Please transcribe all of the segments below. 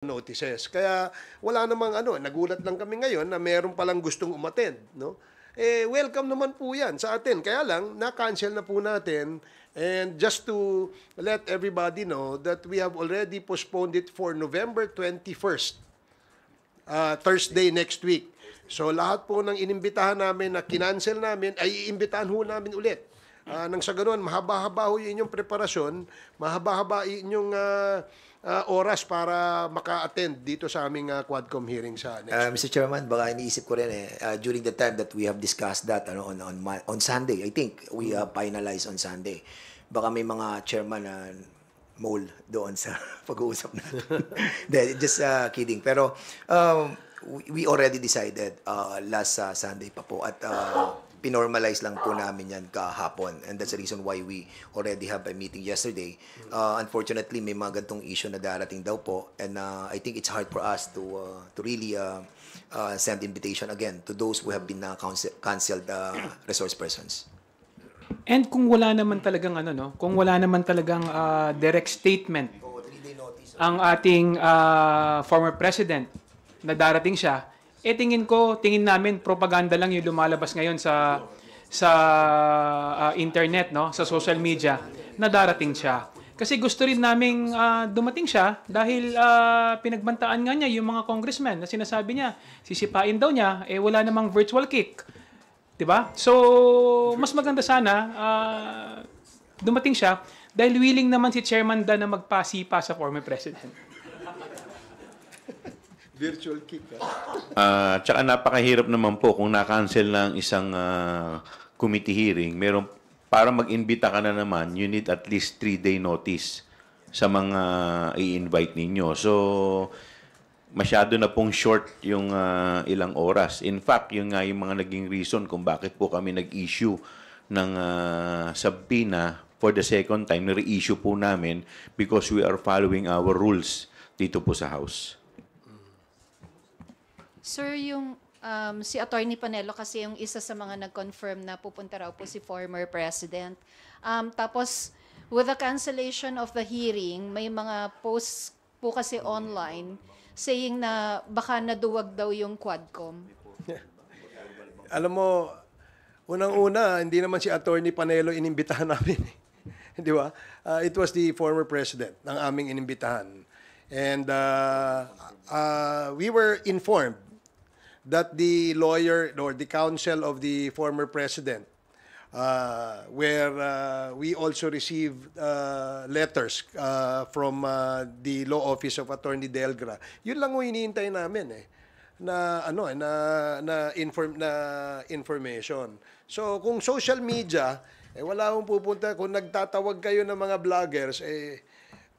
notices. Kaya wala namang nagulat lang kami ngayon na meron palang gustong umattend, no? Welcome naman po 'yan sa atin. Kaya lang na-cancel na po natin, and just to let everybody know that we have already postponed it for November 21st, Thursday next week. So lahat po ng inimbitahan namin na kinancel namin ay iimbitahan ho namin ulit. Nang sa ganoon, mahaba-haba ho yung inyong preparasyon, mahaba-haba inyong oras para maka-attend dito sa aming Quadcom hearing sa next week. Mr. Chairman, baka iniisip ko rin during the time that we have discussed that on Sunday, I think we finalized on Sunday. Baka may mga chairman na mole doon sa pag-uusap natin. Just kidding. Pero we already decided last Sunday pa po at pinormalize lang po namin yan kahapon, and that's the reason why we already have a meeting yesterday. Unfortunately, may mga gantong issue na darating daw po, and I think it's hard for us to really send invitation again to those who have been canceled resource persons. And kung wala naman talagang kung wala naman talagang direct statement ang ating former president na darating siya, tingin namin propaganda lang yung lumalabas ngayon sa internet, no, sa social media na darating siya. Kasi gusto rin naming dumating siya dahil pinagbantaan nga niya yung mga congressmen na sinasabi niya, sisipain daw niya, wala namang virtual kick. 'Di ba? So, mas maganda sana dumating siya dahil willing naman si Chairman Dan na magpasipa sa former president. Virtual kick. Tsaka napakahirap naman po kung na-cancel ng isang committee hearing. Para mag-imbita ka na naman, you need at least 3-day notice sa mga i-invite ninyo. So, masyado na pong short yung ilang oras. In fact, yung mga naging reason kung bakit po kami nag-issue ng subpoena for the second time, na-reissue po namin because we are following our rules dito po sa House. Sir, yung si Attorney Panelo kasi yung isa sa mga nag-confirm na pupunta raw po si former president. Tapos, with the cancellation of the hearing, may mga posts po kasi online saying na baka naduwag daw yung Quadcom. Alam mo, unang-una, hindi naman si Attorney Panelo inimbitahan namin. Di ba? It was the former president ng aming inimbitahan. And we were informed that the lawyer or the counsel of the former president, where we also received letters from the law office of Attorney Delgra. Yun lang ang hinihintay namin na information. So kung social media, wala akong pupunta. Kung nagtatawag kayo ng mga vloggers,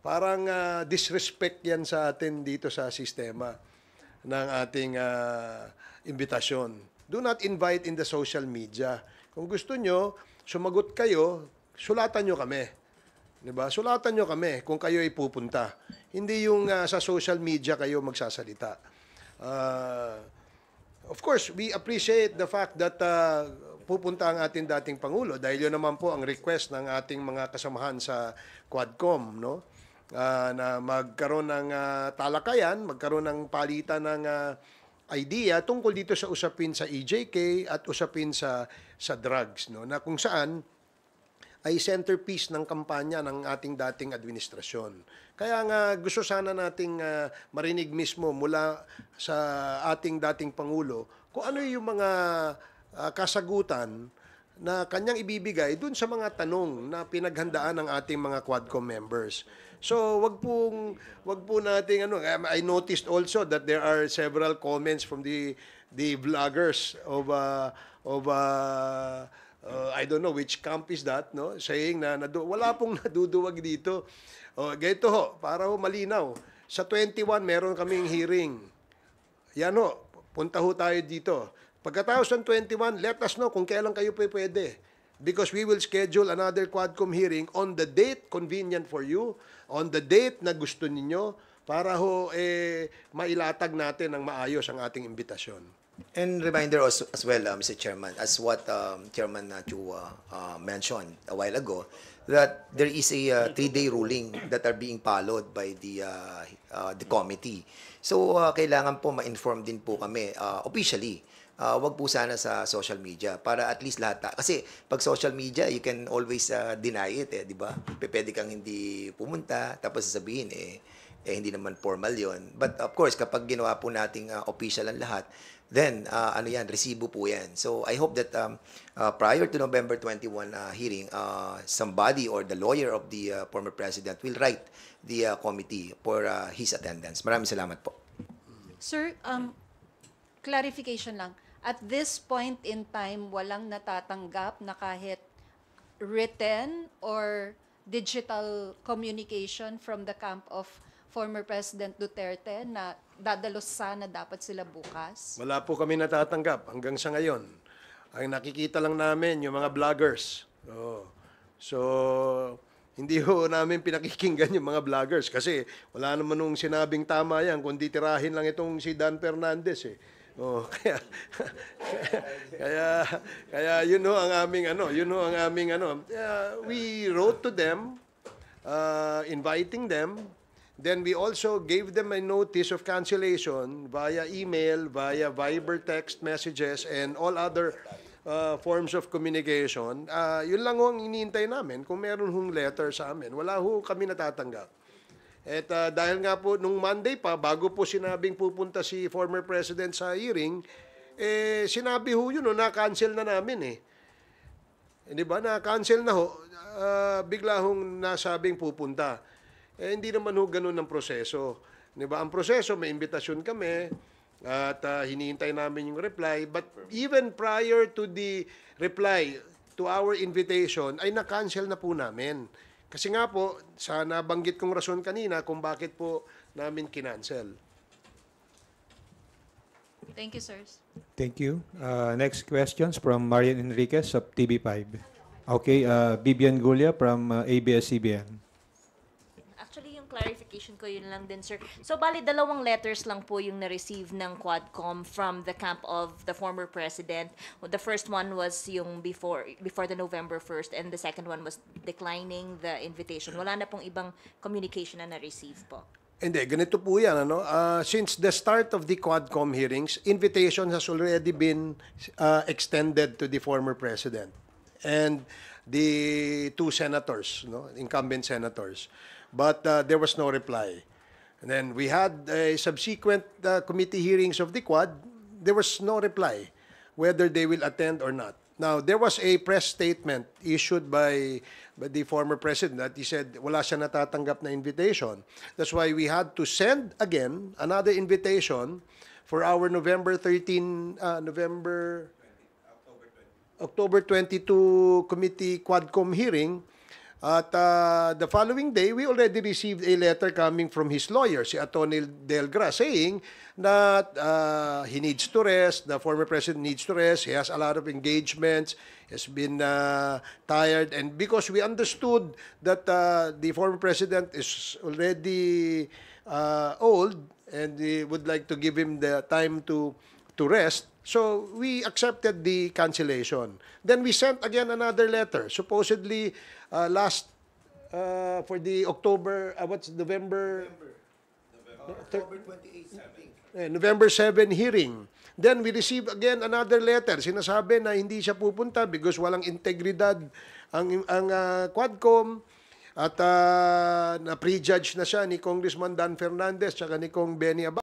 parang disrespect yan sa atin dito sa sistema ng ating imbitasyon. Do not invite in the social media. Kung gusto nyo, sumagot kayo, sulatan nyo kami. Diba? Sulatan nyo kami kung kayo ay pupunta. Hindi yung sa social media kayo magsasalita. Of course, we appreciate the fact that pupunta ang ating dating Pangulo dahil yun naman po ang request ng ating mga kasamahan sa Quadcom, no? Na magkaroon ng talakayan, magkaroon ng palitan ng idea tungkol dito sa usapin sa EJK at usapin sa drugs, no, na kung saan ay centerpiece ng kampanya ng ating dating administrasyon. Kaya nga gusto sana nating marinig mismo mula sa ating dating Pangulo kung ano yung mga kasagutan na kanyang ibibigay dun sa mga tanong na pinaghandaan ng ating mga Quadcom members. So, wag po nating I noticed also that there are several comments from the vloggers of I don't know which camp is that, no? Saying na wala pong naduduwag dito. Ganito ho, para ho malinaw. Sa 21 meron kaming hearing. Yan ho, punta ho tayo dito. Pagkatapos ng 21, let us know kung kailan kayo pwede. Because we will schedule another Quadcom hearing on the date convenient for you, on the date na gusto ninyo, para ho mailatag natin ng maayos ang ating imbitasyon. And reminder also as well, Mr. Chairman, as what Chairman Chu mentioned a while ago, that there is a 3-day ruling that are being followed by the the committee. So kailangan po ma-inform din po kami officially. Wag po sana sa social media para at least lahat. Kasi pag social media, you can always deny it, di ba? Pwede kang hindi pumunta, tapos sasabihin, hindi naman formal yon. But of course, kapag ginawa po nating official ang lahat, then resibo po yan. So I hope that prior to November 21 hearing, somebody or the lawyer of the former president will write the committee for his attendance. Maraming salamat po. Sir, clarification lang. At this point in time, walang natatanggap na kahit written or digital communication from the camp of former President Duterte na dadalos sana dapat sila bukas? Wala po kami natatanggap hanggang sa ngayon. Ang nakikita lang namin yung mga vloggers. So, hindi ho namin pinakikinggan yung mga vloggers kasi wala naman nung sinabing tama yan kundi tirahin lang itong si Dan Fernandez kaya yun ho ang aming we wrote to them inviting them. Then we also gave them a notice of cancellation via email, via Viber text messages, and all other forms of communication. Yun lang ho ang iniintay namin. Kung meron hong letter sa amin, wala ho kami natatanggap. At dahil nga po, nung Monday pa, bago po sinabing pupunta si former President sa hearing, sinabi ho yun, na-cancel na namin di ba? Na-cancel na ho. Bigla hong nasabing pupunta. Hindi naman ho ganun ang proseso. Di ba? Ang proseso, may imbitasyon kami at hinihintay namin yung reply. But even prior to the reply to our invitation, ay na-cancel na po namin. Kasi nga po, sa nabanggit kong rason kanina kung bakit po namin kinancel. Thank you, sirs. Thank you. Next questions from Marian Enriquez of TV5. Okay, Bibian Gulia from ABS-CBN. Actually, yung clarification ko yun lang din, sir. So, bali, 2 letters lang po yung na-receive ng Quadcom from the camp of the former president. The first one was yung before the November 1st, and the second one was declining the invitation. Wala na pong ibang communication na na-receive po. Hindi, ganito po yan. Since the start of the Quadcom hearings, invitation has already been extended to the former president and the 2 senators, incumbent senators. But there was no reply. And then we had a subsequent committee hearings of the Quad. There was no reply whether they will attend or not. Now, there was a press statement issued by the former president that he said wala siya natatanggap na invitation. That's why we had to send again another invitation for our October 22 committee Quadcom hearing. At the following day, we already received a letter coming from his lawyer, si Atty. Delgra, saying that he needs to rest, the former president needs to rest, he has a lot of engagements, has been tired, and because we understood that the former president is already old and we would like to give him the time to rest, so we accepted the cancellation. Then we sent again another letter, supposedly last for the October, November 7 hearing. Then we received again another letter. Sinasabi na hindi siya pupunta because walang integridad ang Quadcom at na-prejudge na siya ni Congressman Dan Fernandez at ni Kong Benny Abad.